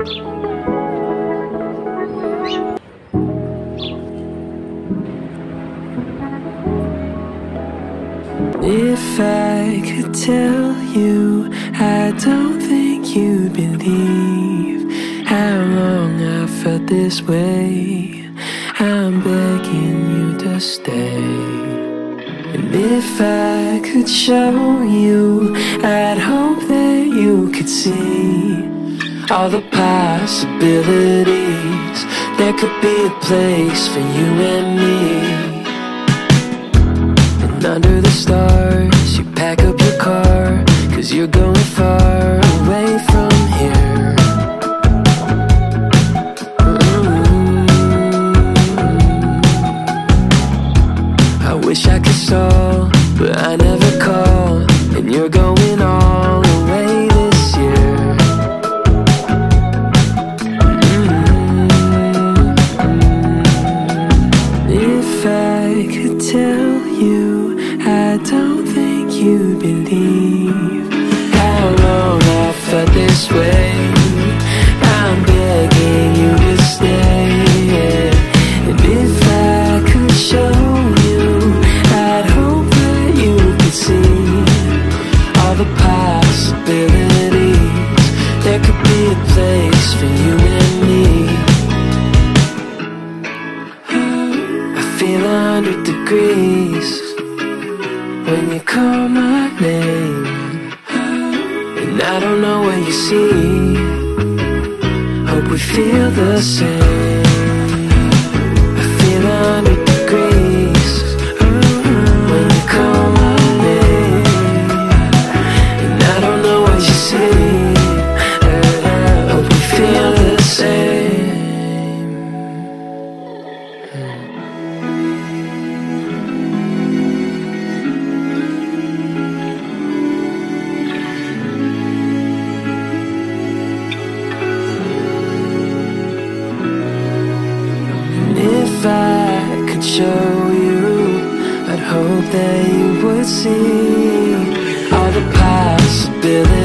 If I could tell you, I don't think you'd believe how long I felt this way. I'm begging you to stay. And if I could show you, I'd hope that you could see all the possibilities. There could be a place for you and me. Under the stars, you pack up your car, 'cause you're going far away from here. I wish I could stall, but I never call, and you're going all the way this year. If I could tell you, I don't think you'd believe how long I felt this way. I'm begging you to stay. And if I could show you, I'd hope that you could see all the possibilities. There could be a place for you and me. I feel 100 degrees when you call my name, and I don't know what you see. Hope we feel the same. I feel 100 degrees when you call my name, and I don't know what you see. Hope we feel the same. If I could show you, I'd hope that you would see all the possibilities.